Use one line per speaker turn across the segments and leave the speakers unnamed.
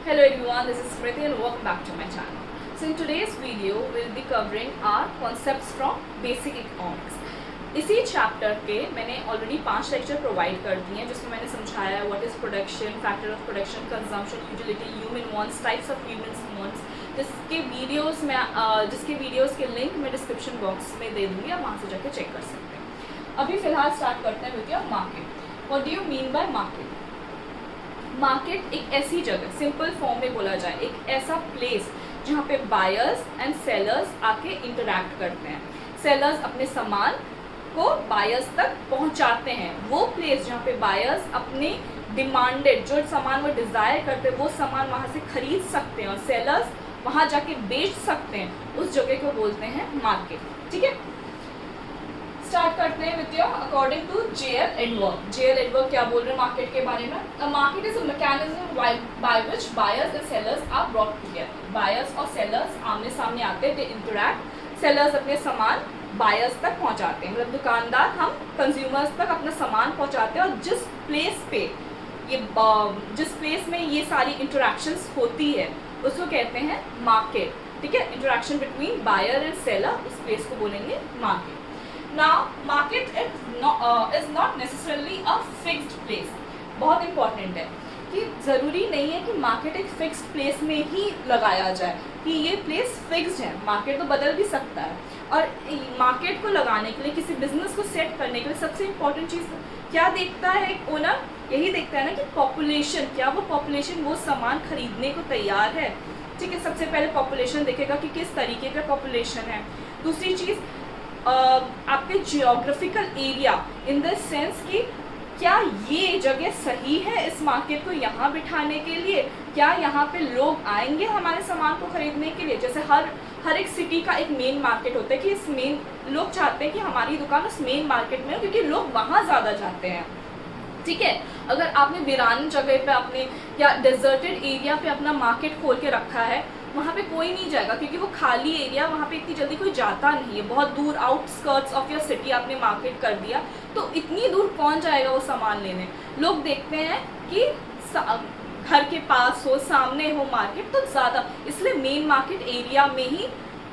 Hello everyone, this is Smriti and welcome back to my channel. So in today's video, we'll be covering our concepts from basic economics. इसी chapter के मैंने already 5 lecture provide कर दिए हैं जिसमें मैंने समझाया है what is production, factor of production, consumption, utility, human wants, types of human wants, जिसके वीडियोस के लिंक मैं डिस्क्रिप्शन बॉक्स में दे दूँगी, आप वहाँ से जाकर चेक कर सकते हैं। अभी फिलहाल स्टार्ट करते हैं with your market. What do you mean by market? Market एक ऐसी जगह, सिंपल फॉर्म में बोला जाए, एक ऐसा प्लेस जहाँ पे बायर्स एंड सेलर्स आके इंटरैक्ट करते हैं। सेलर्स अपने सामान को बायर्स तक पहुँचाते हैं। वो प्लेस जहाँ पे बायर्स अपने डिमांडेड जो सामान वो डिज़ायर करते हैं वो सामान वहाँ से खरीद सकते हैं और सेलर्स वहाँ जाके बेच सकते हैं, उस जगह को बोलते हैं मार्केट। ठीक है, स्टार्ट करते हैं with your according to J.L. Edwards। J.L. Edwards क्या बोल रहे हैं मार्केट के बारे में? A market is a mechanism by which buyers and sellers are brought together. Buyers और सेलर्स आमने सामने आते हैं, दे इंटरैक्ट। सेलर्स अपने सामान बायर्स तक पहुंचाते हैं, मतलब दुकानदार हम कंज्यूमर्स तक अपना सामान पहुंचाते हैं। और जिस प्लेस में ये सारी इंटरैक्शंस होती है उसको कहते हैं मार्केट। ठीक है, interaction between buyer and seller, उस प्लेस को बोलेंगे market. Now, market is not necessarily a fixed place। बहुत इम्पॉर्टेंट है कि ज़रूरी नहीं है कि मार्केट एक फिक्स्ड प्लेस में ही लगाया जाए कि ये प्लेस फिक्स्ड है। मार्केट तो बदल भी सकता है। और मार्केट को लगाने के लिए, किसी बिजनेस को सेट करने के लिए सबसे इम्पॉर्टेंट चीज़ क्या देखता है एक ओनर? यही देखता है ना कि पॉपुलेशन, क्या वो पॉपुलेशन वो सामान खरीदने को तैयार है। ठीक है, सबसे पहले पॉपुलेशन देखेगा कि किस तरीके का पॉपुलेशन है। दूसरी चीज़ आपके geographical area, in the sense कि क्या ये जगह सही है इस मार्केट को यहाँ बिठाने के लिए, क्या यहाँ पे लोग आएंगे हमारे सामान को खरीदने के लिए। जैसे हर एक सिटी का एक मेन मार्केट होता है कि इस मेन लोग चाहते हैं कि हमारी दुकान उस मेन मार्केट में हो क्योंकि लोग वहाँ ज़्यादा जाते हैं। ठीक है, अगर आपने वीरान जगह पे अपने या डेजर्टेड एरिया पे अपना मार्केट खोल के रखा है, वहाँ पे कोई नहीं जाएगा क्योंकि वो खाली एरिया, वहाँ पे इतनी जल्दी कोई जाता नहीं है। बहुत दूर आउटस्कर्ट्स ऑफ योर सिटी आपने मार्केट कर दिया तो इतनी दूर कौन जाएगा वो सामान लेने। लोग देखते हैं कि घर के पास हो, सामने हो मार्केट, तो ज़्यादा, इसलिए मेन मार्केट एरिया में ही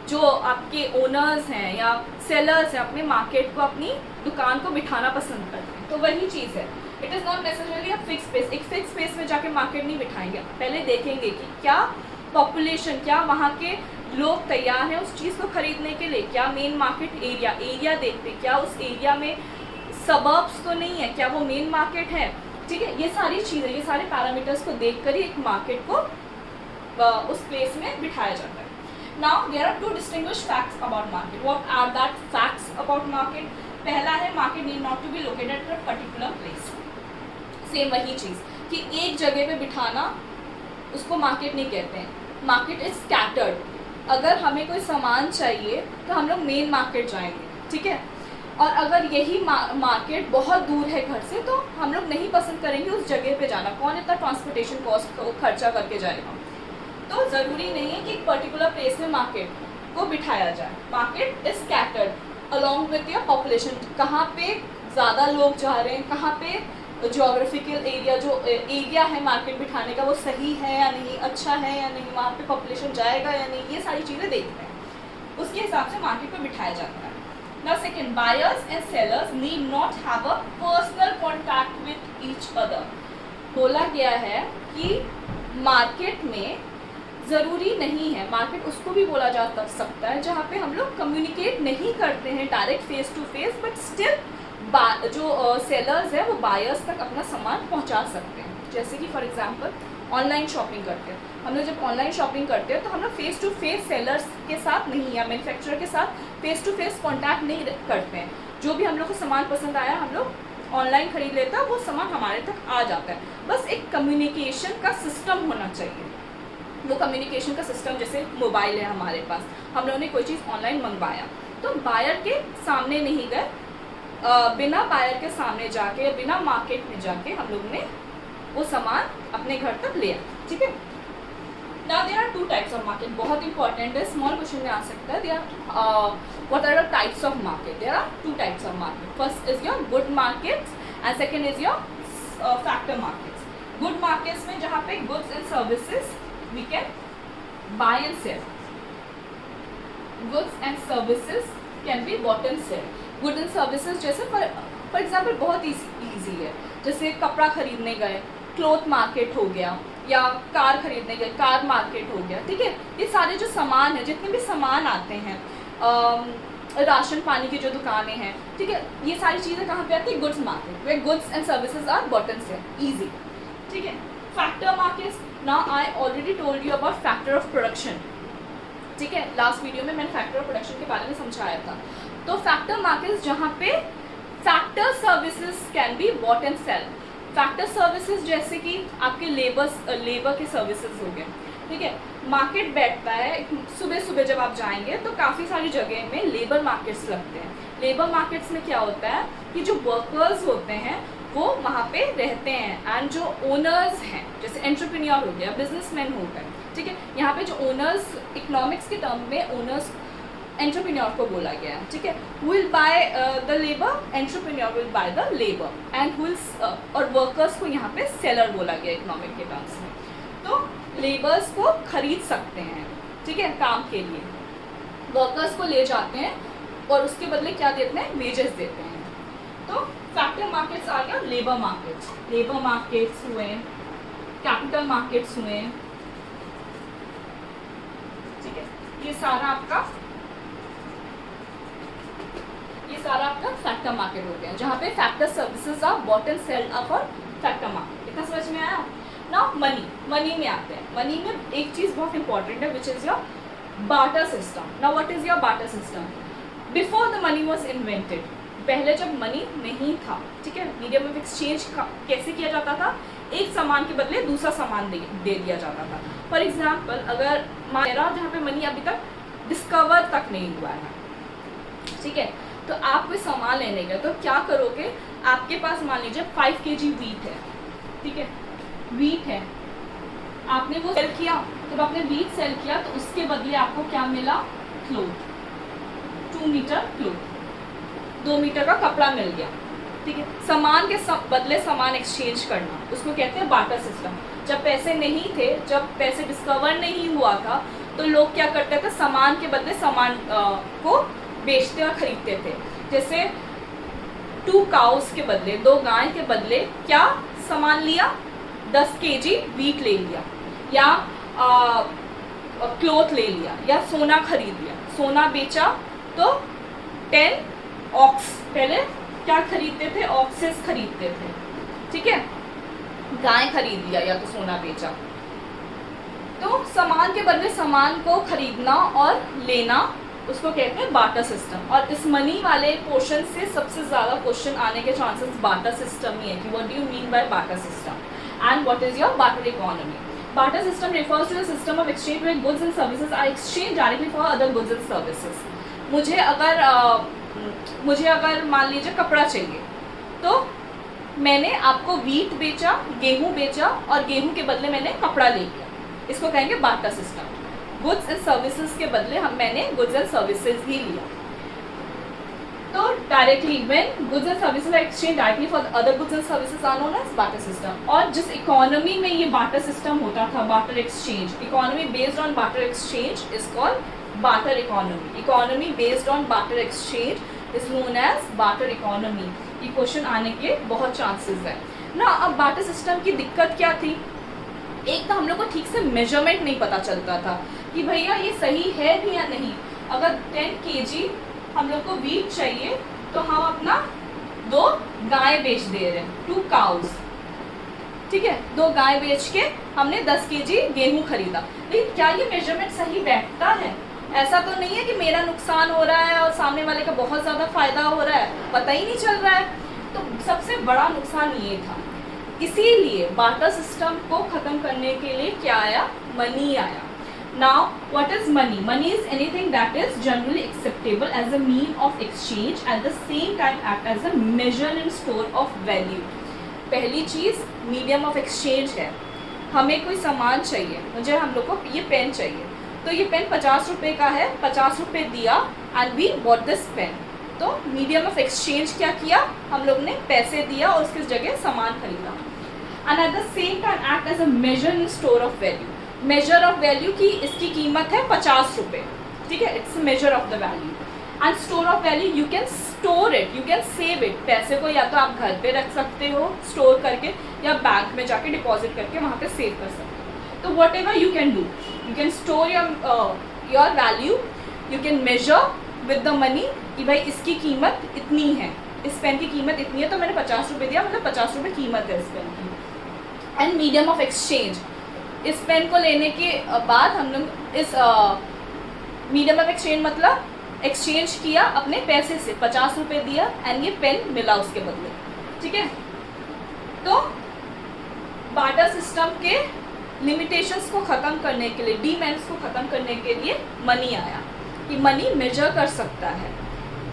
जो आपके ओनर्स हैं या सेलर्स हैं अपने मार्केट को, अपनी दुकान को बिठाना पसंद करते हैं। तो वही चीज़ है, it is not necessarily a fix space. एक फिक्स स्पेस में जाके मार्केट नहीं बिठाएंगे, पहले देखेंगे कि क्या पॉपुलेशन, क्या वहाँ के लोग तैयार हैं उस चीज़ को खरीदने के लिए। क्या मेन मार्केट एरिया देखते, क्या उस एरिया में सबर्ब्स तो नहीं है, क्या वो मेन मार्केट है। ठीक है, ये सारी चीज़ें, ये सारे पैरामीटर्स को देखकर ही एक मार्केट को उस प्लेस में बिठाया जाता है। Now there are two distinguish facts about market. What are that facts about market? पहला है, market need not to be located at a particular place. Same वही चीज़ कि एक जगह पे बिठाना, उसको मार्केट नहीं कहते हैं। Market is scattered. अगर हमें कोई सामान चाहिए तो हम लोग मेन मार्केट जाएंगे, ठीक है, और अगर यही मार्केट बहुत दूर है घर से तो हम लोग नहीं पसंद करेंगे उस जगह पे जाना। कौन इतना ट्रांसपोर्टेशन कॉस्ट को खर्चा करके जाएगा। तो ज़रूरी नहीं है कि एक पर्टिकुलर प्लेस में मार्केट को बिठाया जाए। Market is scattered along with your population. कहाँ पे ज़्यादा लोग जा रहे हैं, कहाँ पे जियोग्राफिकल एरिया, जो एरिया है मार्केट बिठाने का, वो सही है या नहीं, अच्छा है या नहीं, वहाँ पे पॉपुलेशन जाएगा या नहीं, ये सारी चीज़ें देखते हैं। उसके हिसाब से मार्केट को बिठाया जाता है। Now second, buyers and sellers need not have a personal contact with each other. बोला गया है कि मार्केट में ज़रूरी नहीं है, मार्केट उसको भी बोला जा सकता है जहाँ पे हम लोग कम्युनिकेट नहीं करते हैं direct face to face, but still जो सेलर्स है वो बायर्स तक अपना सामान पहुंचा सकते हैं। जैसे कि फॉर एग्जांपल ऑनलाइन शॉपिंग करते हैं हम लोग, जब ऑनलाइन शॉपिंग करते हैं तो हम लोग फेस टू फेस सेलर्स के साथ नहीं या मैन्युफैक्चरर के साथ फेस टू फेस कांटेक्ट नहीं करते हैं। जो भी हम लोग को सामान पसंद आया हम लोग ऑनलाइन खरीद लेते हैं, वो सामान हमारे तक आ जाता है। बस एक कम्युनिकेशन का सिस्टम होना चाहिए। वो कम्युनिकेशन का सिस्टम, जैसे मोबाइल है हमारे पास, हम लोगों ने कोई चीज़ ऑनलाइन मंगवाया तो बायर के सामने नहीं गए, बिना बायर के सामने जाके या बिना मार्केट में जाके हम लोग ने वो सामान अपने घर तक लिया। ठीक है, now there are two types of market. बहुत इंपॉर्टेंट है, स्मॉल क्वेश्चन में आ सकता है। What are the types of market? There are two types of market. First is your good markets and second is your factor markets. Good markets में जहाँ पे goods and services we can buy and sell. Goods and services can be bought and sell. Good and services जैसे for example बहुत easy है, जैसे कपड़ा खरीदने गए, क्लॉथ मार्केट हो गया, या कार खरीदने गए, कार मार्केट हो गया. ठीक है, ये सारे जो सामान हैं, जितने भी सामान आते हैं, राशन पानी की जो दुकानें हैं, ठीक है, ये सारी चीज़ें कहाँ पे आती है? गुड्स मार्केट, वे goods and services are bought and sell. Easy. ठीक है. Factor markets, now I already told you about factor of production. ठीक है, लास्ट वीडियो में मैंने फैक्टर ऑफ प्रोडक्शन के बारे में समझाया था. तो फैक्टर मार्केट्स जहाँ पे factor services can be bought and sell. Factor services जैसे कि आपके लेबर के सर्विसेज हो गए. ठीक है, मार्केट बैठता है सुबह सुबह, जब आप जाएंगे तो काफ़ी सारी जगह में लेबर मार्केट्स लगते हैं. लेबर मार्केट्स में क्या होता है कि जो वर्कर्स होते हैं वो वहाँ पे रहते हैं, एंड जो ओनर्स हैं, जैसे एंटरप्रेन्योर हो गया, बिजनेसमैन हो गए. ठीक है, यहाँ पे जो ओनर्स, इकोनॉमिक्स के टर्म में ओनर्स एंटरप्रेन्योर को बोला गया है. ठीक है, will by the labour, entrepreneur will by the labour, and will और वर्कर्स को यहाँ पे सेलर बोला गया इकोनॉमिक के टर्म्स में. तो लेबर्स को खरीद सकते हैं, ठीक है, काम के लिए. वर्कर्स को ले जाते हैं और उसके बदले क्या देते हैं? वेजेस देते हैं. तो फैक्टर मार्केट्स आ गया. लेबर मार्केट्स, लेबर मार्केट्स हुए, कैपिटल मार्केट्स हुए. ठीक है, ये सारा आपका फैक्टर मार्केट हो गया, जहाँ पे factor services are bought and selled up for factor market. इतना समझ में आया? नाउ मनी में आते हैं. मनी में एक चीज़ बहुत इंपॉर्टेंट है, which is your barter system. Now what is your barter system? Before the money was invented, पहले जब मनी नहीं था, ठीक है, मीडियम ऑफ एक्सचेंज कैसे किया जाता था? एक सामान के बदले दूसरा सामान दे दिया जाता था. फॉर एग्जाम्पल, अगर मेरा जहाँ पे मनी अभी तक डिस्कवर तक नहीं हुआ है, ठीक है, तो आप कोई सामान लेने गए तो क्या करोगे? आपके पास मान लीजिए 5 kg वीट है. ठीक है, वीट है, आपने वो सेल किया. जब आपने वीट सेल किया तो उसके बदले आपको क्या मिला? क्लोथ. 2 मीटर क्लोथ, 2 मीटर का कपड़ा मिल गया. ठीक है, सामान के बदले सामान एक्सचेंज करना, उसको कहते हैं बार्टर सिस्टम. जब पैसे नहीं थे, जब पैसे डिस्कवर नहीं हुआ था, तो लोग क्या करते थे? सामान के बदले सामान को बेचते और खरीदते थे. जैसे 2 काउस के बदले, 2 गाय के बदले क्या सामान लिया? 10 kg वीट ले लिया, या क्लोथ ले लिया, या सोना खरीद लिया. सोना बेचा तो 10 ऑक्स, पहले क्या खरीदते थे? ऑक्सेस खरीदते थे. ठीक है, गाय खरीद लिया या तो सोना बेचा. तो सामान के बदले सामान को खरीदना और लेना, उसको कहते हैं बार्टर सिस्टम. और इस मनी वाले पोर्शन से सबसे ज़्यादा क्वेश्चन आने के चांसेस बार्टर सिस्टम ही है कि what do you mean by barter system and what is your barter economy. Barter system refers to the system of exchange where goods and services are exchanged directly for other goods and services. मुझे अगर मान लीजिए कपड़ा चाहिए, तो मैंने आपको wheat बेचा, गेहूं बेचा, और गेहूं के बदले मैंने कपड़ा ले लिया. इसको कहेंगे barter system. Goods and services के बदले मैंने गुड्स एंड सर्विसेज ही लिया. तो directly when goods and services are exchange directly for other goods and services are known as barter system. और जिस इकोनॉमी में ये बार्टर सिस्टम होता था, barter exchange, economy based on barter exchange is called barter economy. Economy based on barter exchange is known as barter economy. ये question आने के बहुत चांसेस है ना. अब बार्टर सिस्टम की दिक्कत क्या थी? एक तो हम लोग को ठीक से मेजरमेंट नहीं पता चलता था कि भैया ये सही है भी या नहीं. अगर 10 kg हम लोग को वीट चाहिए तो हम अपना 2 गाय बेच दे रहे हैं, 2 काउस. ठीक है, 2 गाय बेच के हमने 10 kg गेहूं खरीदा. लेकिन क्या ये मेजरमेंट सही बैठता है? ऐसा तो नहीं है कि मेरा नुकसान हो रहा है और सामने वाले का बहुत ज़्यादा फायदा हो रहा है, पता ही नहीं चल रहा है. तो सबसे बड़ा नुकसान ये था. इसीलिए बार्टर सिस्टम को ख़त्म करने के लिए क्या आया? मनी आया. Now, what is money? Money is anything that is generally acceptable as a mean of exchange at the same time act as a measure and store of value. पहली चीज़ medium of exchange है. हमें कोई सामान चाहिए, मुझे हम लोग को ये पेन चाहिए, तो ये पेन 50 रुपये का है, 50 रुपये दिया and we bought this pen. तो मीडियम ऑफ एक्सचेंज क्या किया? हम लोग ने पैसे दिया और उसकी जगह सामान खरीदा. And at the same time act as a measure and store of value. Measure of value की इसकी कीमत है 50 रुपये, ठीक है, it's measure of the value. And store of value, you can store it, you can save it. पैसे को या तो आप घर पे रख सकते हो स्टोर करके, या बैंक में जाके डिपॉजिट करके वहाँ पे सेव कर सकते हो। तो what ever you can do, you can store your value, you can measure with the money कि भाई इसकी कीमत इतनी है, इस पेन की कीमत इतनी है, तो मैंने 50 रुपये दिया, मतलब 50 रुपये कीमत है इस पेन की। एंड मीडियम ऑफ एक्सचेंज, इस पेन को लेने के बाद हम लोग इस मीडियम ऑफ एक्सचेंज मतलब एक्सचेंज किया अपने पैसे से, 50 रुपये दिया एंड ये पेन मिला उसके बदले, ठीक है। तो बार्टर सिस्टम के लिमिटेशंस को ख़त्म करने के लिए, डीमैंड्स को ख़त्म करने के लिए मनी आया, कि मनी मेजर कर सकता है।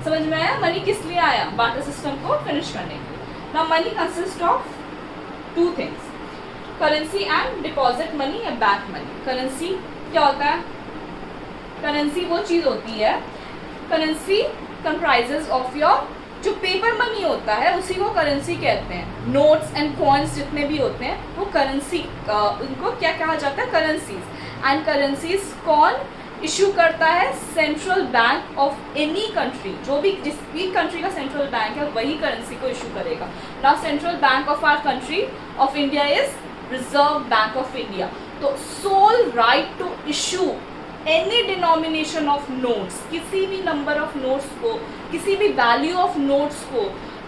समझ में आया मनी किस लिए आया? बार्टर सिस्टम को फिनिश करने के लिए। Now money consist of two things, currency and deposit money या बैंक मनी। करेंसी क्या होता है? करेंसी वो चीज़ होती है, करेंसी कंप्राइजेज ऑफ योर, जो पेपर मनी होता है उसी को करेंसी कहते हैं। नोट्स एंड कॉइन्स जितने भी होते हैं वो करेंसी, उनको क्या कहा जाता है? करेंसीज। एंड करेंसीज कौन इशू करता है? Central bank of any country, जो भी जिस भी कंट्री का सेंट्रल बैंक है वही करेंसी को इशू करेगा। Now central bank of our country of India is Reserve Bank of India. तो sole right to issue any denomination of notes, किसी भी नंबर ऑफ नोट्स को, किसी भी वैल्यू ऑफ नोट्स को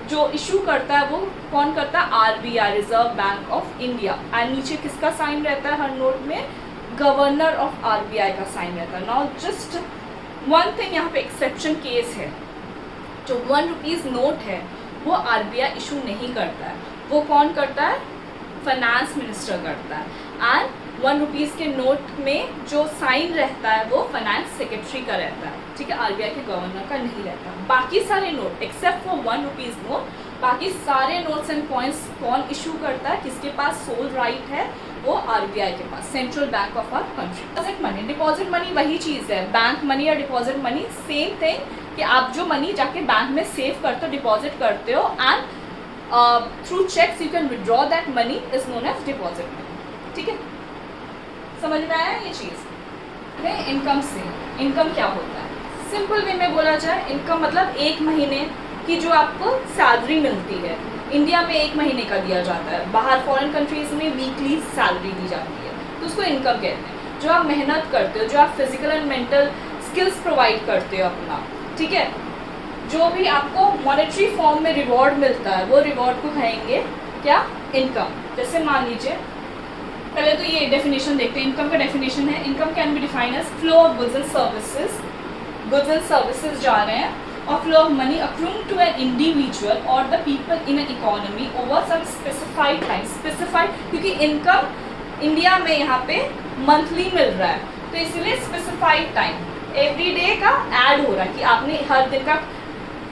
जो इशू करता है वो कौन करता है? RBI, reserve Bank of India. And नीचे किसका साइन रहता है हर नोट में? गवर्नर ऑफ आरबीआई का साइन रहता है। नाउ जस्ट वन थिंग, यहाँ पे एक्सेप्शन केस है, जो 1 रुपीज़ नोट है वो आरबीआई इशू नहीं करता है, वो कौन करता है? फाइनेंस मिनिस्टर करता है। एंड 1 रुपीज़ के नोट में जो साइन रहता है वो फाइनेंस सेक्रेटरी का रहता है, ठीक है, आरबीआई के गवर्नर का नहीं रहता। बाकी सारे note except for 1 rupees note, बाकी सारे नोट्स एंड कॉइन्स कौन इशू करता है? किसके पास सोल राइट है? वो आरबीआई के पास, central bank of our country. Deposit money, deposit money वही चीज़ है, बैंक मनी या डिपॉजिट मनी सेम थिंग, कि आप जो मनी जाके बैंक में सेव करते हो, डिपॉजिट करते हो, and through cheques you can withdraw that money, is known as deposit money, ठीक है। समझ में आया ये चीज़? इनकम से, इनकम क्या होता है? सिंपल वे में बोला जाए, इनकम मतलब 1 महीने की जो आपको सैलरी मिलती है। इंडिया में 1 महीने का दिया जाता है, बाहर फॉरेन कंट्रीज में वीकली सैलरी दी जाती है, तो उसको इनकम कहते हैं। जो आप मेहनत करते हो, जो आप physical and mental skills provide करते हो अपना, ठीक है, जो भी आपको मॉनेटरी फॉर्म में रिवॉर्ड मिलता है, वो रिवॉर्ड को कहेंगे क्या? इनकम। जैसे मान लीजिए, पहले तो ये डेफिनेशन देखते हैं। इनकम का डेफिनेशन है, income can be defined as flow of goods and services, goods and services जा रहे हैं, or flow of money accruing to an individual or the people in an economy over some specified time. Specified क्योंकि income India में यहाँ पे monthly मिल रहा है, तो इसलिए स्पेसिफाइड टाइम, एवरी डे का ऐड हो रहा है कि आपने हर दिन का,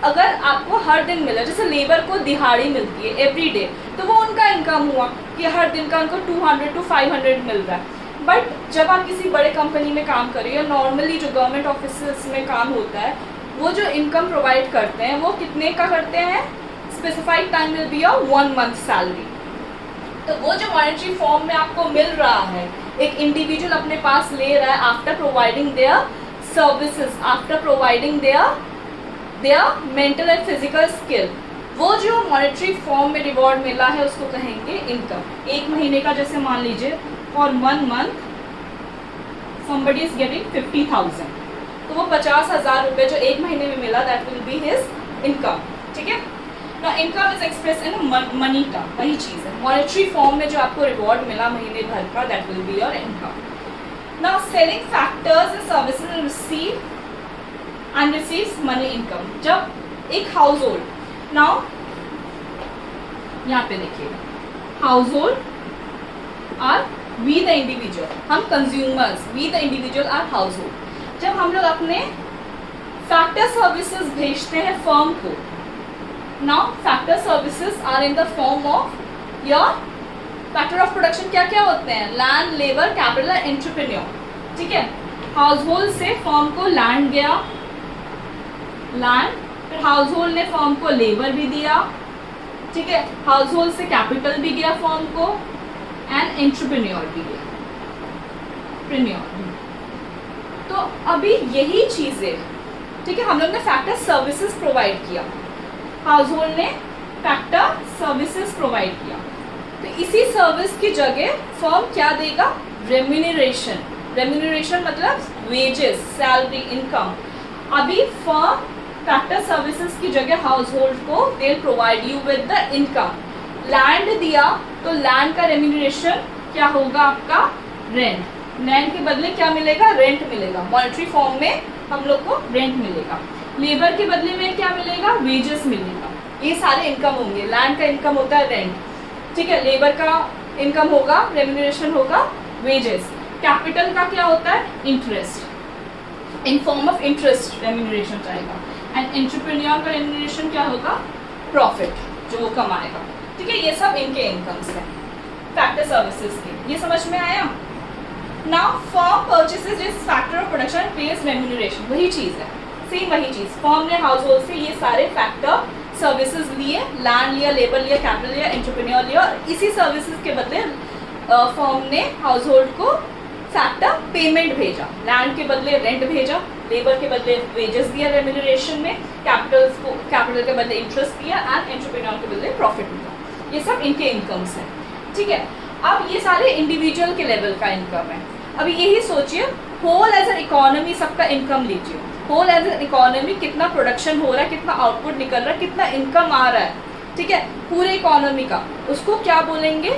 अगर आपको हर दिन मिला, जैसे लेबर को दिहाड़ी मिलती है एवरी डे, तो वो उनका इनकम हुआ कि हर दिन का उनको 200 to 500 मिल रहा है। बट जब आप किसी बड़े कंपनी में काम कर रहे हो, या नॉर्मली जो गवर्नमेंट ऑफिस में काम होता है, वो जो इनकम प्रोवाइड करते हैं वो कितने का करते हैं? Specified time will be your 1 month salary. तो वो जो मॉनेटरी फॉर्म में आपको मिल रहा है, एक इंडिविजुअल अपने पास ले रहा है after providing their services, after providing their mental and physical skill, वो जो मॉनेटरी फॉर्म में रिवॉर्ड मिला है उसको कहेंगे इनकम। 1 महीने का, जैसे मान लीजिए for 1 month somebody is getting 50,000, तो वो 50,000 रुपये जो 1 महीने में मिला, that will be his income, ठीक है ना। Income is express in money का, वही चीज़ है, मॉनेटरी फॉर्म में जो आपको रिवॉर्ड मिला महीने भर का, that will be your income. Now selling factors and services receives money income. जब एक हाउस होल्ड, नाउ यहाँ पे देखिए, household are we the individual, हम consumers, we the individual are household. जब हम लोग अपने फैक्टर सर्विसेज भेजते हैं फर्म को, now factor services are in the form of your factor of production. क्या क्या होते हैं? लैंड, लेबर, कैपिटल, एंटरप्रेन्योर, ठीक है। हाउस होल्ड से फर्म को लैंड गया, लैंड, फिर हाउस होल्ड ने फर्म को लेबर भी दिया, ठीक है, हाउस होल्ड से कैपिटल भी गया फर्म को, एंड एंटरप्रेन्योर भी गया। एंटरप्रेन्योर। तो अभी यही चीजें, ठीक है, हम लोग ने फैक्टर सर्विसेज प्रोवाइड किया, हाउस होल्ड ने फैक्टर सर्विसेज प्रोवाइड किया, तो इसी सर्विस की जगह फर्म क्या देगा, रेम्यूनरेशन। रेम्यूनरेशन मतलब वेजेस, सैलरी, इनकम। अभी फर्म फैक्टर सर्विसेज की जगह हाउस होल्ड को they provide you with the income. Land दिया तो लैंड का रेम्यूनरेशन क्या होगा आपका, रेंट। लैंड के बदले क्या मिलेगा, रेंट मिलेगा। मॉनेटरी फॉर्म में हम लोग को रेंट मिलेगा। लेबर के बदले में क्या मिलेगा, वेजेस मिलेगा। ये सारे इनकम होंगे। लैंड का इनकम होता है रेंट, ठीक है, लेबर का इनकम होगा, रेम्यूनरेशन होगा, वेजेस। कैपिटल का क्या होता है, interest, in form of interest remuneration जाएगा। एंड एंटरप्रेन्योर का रेम्यूनरेशन क्या होगा, प्रॉफिट जो वो कमाएगा, ठीक है। ये सब इनके इनकम्स हैं फैक्टर सर्विसेज के। ये समझ में आया। Now firm purchases this factor of production page remuneration, वही चीज है, सेम वही चीज। फर्म ने हाउस होल्ड से ये सारे फैक्टर सर्विसेज लिए, लैंड लिया, लेबर लिया, कैपिटल लिया, एंटरप्रेन्योर लिया, और इसी सर्विसेज के बदले फर्म ने हाउस होल्ड को फैक्टर पेमेंट भेजा। लैंड के बदले रेंट भेजा, लेबर के बदले वेजेस दिया रेम्यूनरेशन में, कैपिटल के बदले इंटरेस्ट दिया, एंड एंटरप्रेन्योर के बदले प्रॉफिट दिया। ये सब इनके इनकम्स हैं, ठीक है। अब ये सारे इंडिविजुअल के लेवल का इनकम है। अभी यही सोचिए, होल एज एन इकोनॉमी सबका इनकम लीजिए। होल एज एन इकोनॉमी कितना प्रोडक्शन हो रहा है, कितना आउटपुट निकल रहा है, कितना इनकम आ रहा है, ठीक है, पूरे इकोनॉमी का, उसको क्या बोलेंगे,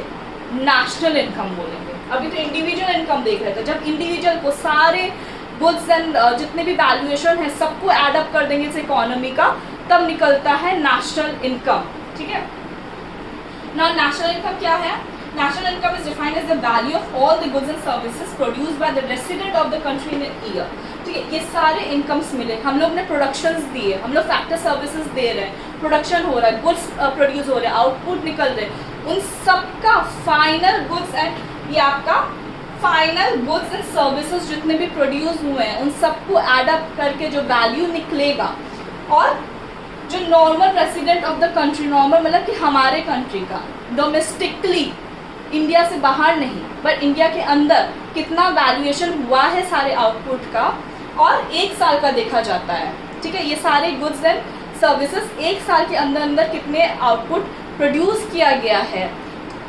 नेशनल इनकम बोलेंगे। अभी तो इंडिविजुअल इनकम देख रहे थे, जब इंडिविजुअल को सारे गुड्स एंड जितने भी वैल्यूएशन है सबको एड अप कर देंगे इस इकोनॉमी का, तब निकलता है नेशनल इनकम, ठीक है ना। नेशनल इनकम क्या है, national income is defined as the value of all the goods and services produced by the resident of the country in an year, ठीक है। ये सारे इनकम्स मिले, हम लोग ने प्रोडक्शंस दिए, हम लोग फैक्टर सर्विसेज दे रहे हैं, प्रोडक्शन हो रहा है, गुड्स प्रोड्यूस हो रहे हैं, आउटपुट निकल रहे हैं, उन सबका फाइनल गुड्स एंड ये आपका फाइनल गुड्स एंड सर्विसेज जितने भी प्रोड्यूस हुए हैं उन सबको एड अप करके जो वैल्यू निकलेगा, और जो normal resident of the country, normal मतलब कि हमारे कंट्री का, डोमेस्टिकली इंडिया से बाहर नहीं पर इंडिया के अंदर कितना वैल्यूएशन हुआ है सारे आउटपुट का, और एक साल का देखा जाता है, ठीक है। ये सारे गुड्स एंड सर्विसेज एक साल के अंदर अंदर कितने आउटपुट प्रोड्यूस किया गया है,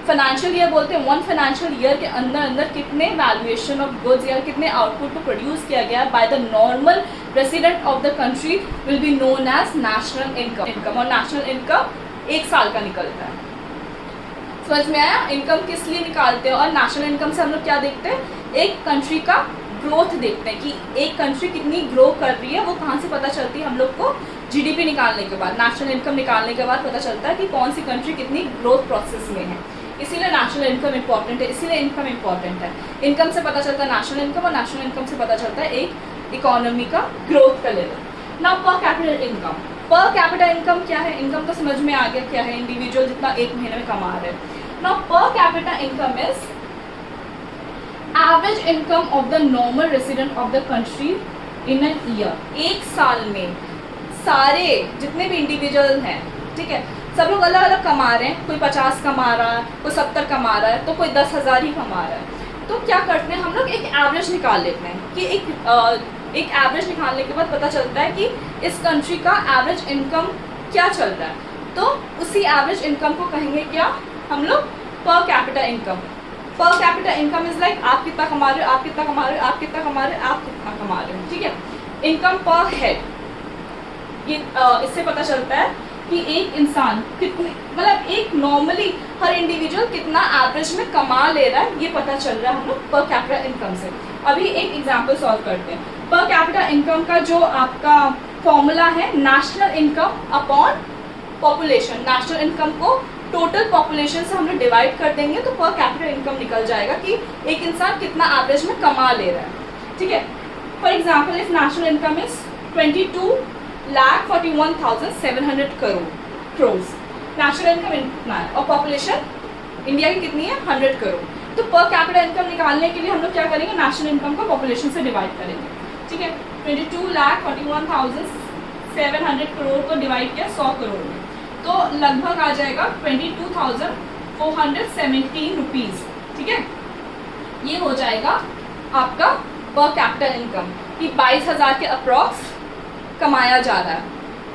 फाइनेंशियल ईयर बोलते हैं, वन फाइनेंशियल ईयर के अंदर अंदर कितने वैल्यूएशन ऑफ गुड्स या कितने आउटपुट को प्रोड्यूस किया गया by the normal resident of the country will be known as national income. और नेशनल इनकम एक साल का निकलता है। समझ में आया, इनकम किस लिए निकालते हैं। और नेशनल इनकम से हम लोग क्या देखते हैं, एक कंट्री का ग्रोथ देखते हैं कि एक कंट्री कितनी ग्रो कर रही है। वो कहाँ से पता चलती है, हम लोग को जीडीपी निकालने के बाद, नेशनल इनकम निकालने के बाद पता चलता है कि कौन सी कंट्री कितनी ग्रोथ प्रोसेस में है। इसीलिए नेशनल इनकम इंपॉर्टेंट है, इसीलिए इनकम इंपॉर्टेंट है। इनकम से पता चलता है नेशनल इनकम, और नेशनल इनकम से पता चलता है एक इकोनॉमी का ग्रोथ का लेवल। नाउ पर कैपिटल इनकम, पर कैपिटल इनकम क्या है, इनकम तो समझ में आ गया क्या है, इंडिविजुअल जितना एक महीने में कमा रहे हैं। नाउ पर capital income is average income of the normal resident of the country in an year. एक साल में सारे जितने भी इंडिविजुअल हैं, ठीक है, सब लोग अलग अलग कमा रहे हैं, कोई 50 कमा रहा है, कोई 70 कमा रहा है, तो कोई 10,000 ही कमा रहा है। तो क्या करते हैं हम लोग, एक एवरेज निकाल लेते हैं कि एक एवरेज निकालने के बाद पता चलता है कि इस कंट्री का एवरेज इनकम क्या चल रहा है। तो उसी एवरेज इनकम को कहेंगे क्या हम लोग, पर कैपिटल इनकम। पर कैपिटल इनकम इज लाइक आप कितना कमा रहे हो, आप कितना कमा रहे हो, आप कितना कमा रहे हो, आप कितना कमा रहे हो, ठीक है। इनकम पर हेड, ये इससे पता चलता है कि एक इंसान कितनी, मतलब एक नॉर्मली हर इंडिविजुअल कितना एवरेज में कमा ले रहा है, ये पता चल रहा है हम लोग पर कैपिटल इनकम से। अभी एक एग्जांपल सॉल्व करते हैं। पर कैपिटल इनकम का जो आपका फॉर्मूला है, national income upon population. National income को टोटल पॉपुलेशन से हम लोग डिवाइड कर देंगे तो पर कैपिटल इनकम निकल जाएगा कि एक इंसान कितना एवरेज में कमा ले रहा है, ठीक है। For example if national income is 22,41,700 crore, national income इतना है, और पॉपुलेशन इंडिया की कितनी है, 100 करोड़। तो पर कैपिटल इनकम निकालने के लिए हम लोग क्या करेंगे, नेशनल इनकम को पॉपुलेशन से डिवाइड करेंगे, ठीक है। 22,41,700 करोड़ को डिवाइड किया 100 करोड़ में, तो लगभग आ जाएगा 22,417 रुपीज़, ठीक है। ये हो जाएगा आपका पर कैपिटल इनकम कि 22,000 के अप्रॉक्स कमाया जा रहा है,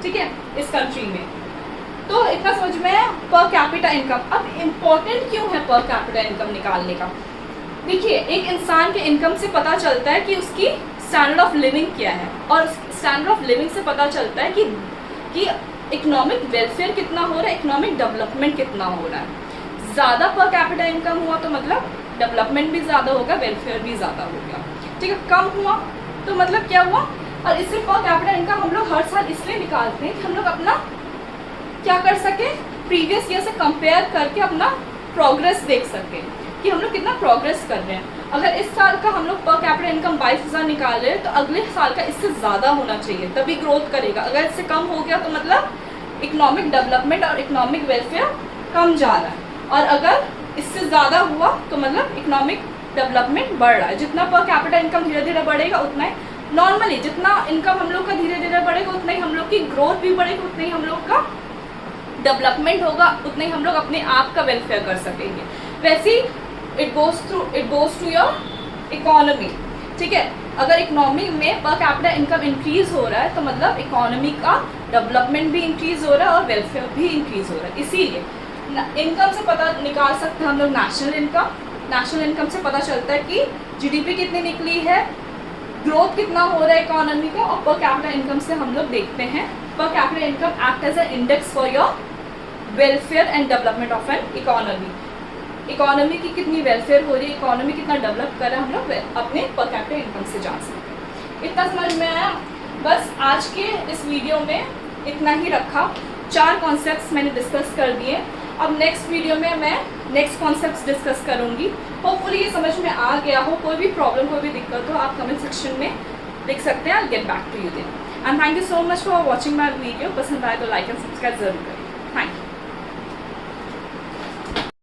ठीक है, इस कंट्री में। तो इतना समझ में पर कैपिटा इनकम। अब इम्पोर्टेंट क्यों है पर कैपिटा इनकम निकालने का? देखिए, एक इंसान के इनकम से पता चलता है कि उसकी स्टैंडर्ड ऑफ लिविंग क्या है, और स्टैंडर्ड ऑफ लिविंग से पता चलता है कि इकोनॉमिक वेलफेयर कितना हो रहा है, इकोनॉमिक डेवलपमेंट कितना हो रहा है। ज़्यादा पर कैपिटा इनकम हुआ तो मतलब डेवलपमेंट भी ज़्यादा होगा, वेलफेयर भी ज़्यादा होगा, ठीक है। कम हुआ तो मतलब क्या हुआ? और इससे पर कैपिटा इनकम हम लोग हर साल इसलिए निकालते हैं कि हम लोग अपना क्या कर सके, प्रीवियस ईयर से कंपेयर करके अपना प्रोग्रेस देख सके कि हम लोग कितना प्रोग्रेस कर रहे हैं। अगर इस साल का हम लोग पर कैपिटा इनकम 22,000 निकाल रहे हैं तो अगले साल का इससे ज़्यादा होना चाहिए, तभी ग्रोथ करेगा। अगर इससे कम हो गया तो मतलब इकोनॉमिक डेवलपमेंट और इकोनॉमिक वेलफेयर कम जा रहा है, और अगर इससे ज़्यादा हुआ तो मतलब इकोनॉमिक डेवलपमेंट बढ़ रहा है। जितना पर कैपिटा इनकम धीरे धीरे बढ़ेगा उतना ही, नॉर्मली जितना इनकम हम लोग का धीरे धीरे बढ़ेगा उतना ही हम लोग की ग्रोथ भी बढ़ेगी, उतना ही हम लोग का डेवलपमेंट होगा, उतना ही हम लोग अपने आप का वेलफेयर कर सकेंगे। वैसे ही it goes to your economy, ठीक है। अगर इकोनॉमी में पर कैपिटा इनकम इंक्रीज हो रहा है तो मतलब इकोनॉमी का डेवलपमेंट भी इंक्रीज हो रहा है और वेलफेयर भी इंक्रीज हो रहा है। इसीलिए इनकम से पता निकाल सकते हैं हम लोग नेशनल इनकम। नेशनल इनकम से पता चलता है कि जीडीपी कितनी निकली है, ग्रोथ कितना हो रहा है इकोनॉमी का, और पर कैपिटा इनकम से हम लोग देखते हैं per capita income act as an index for your welfare and development of an economy. Economy की कितनी वेलफेयर हो रही है, इकोनॉमी कितना डेवलप कर रहा है, हम लोग अपने पर कैपिटा इनकम से जान सकते हैं। इतना समझ में आया? बस आज के इस वीडियो में इतना ही रखा। 4 कॉन्सेप्ट्स मैंने डिस्कस कर दिए। अब नेक्स्ट वीडियो में मैं नेक्स्ट कॉन्सेप्ट्स डिस्कस करूँगी। होपफुली ये समझ में आ गया हो। कोई भी प्रॉब्लम, कोई भी दिक्कत हो आप कमेंट सेक्शन में लिख सकते हैं। I get back to you then. And thank you so much for watching my video. पसंद आए तो लाइक एंड सब्सक्राइब जरूर करें। Thank you.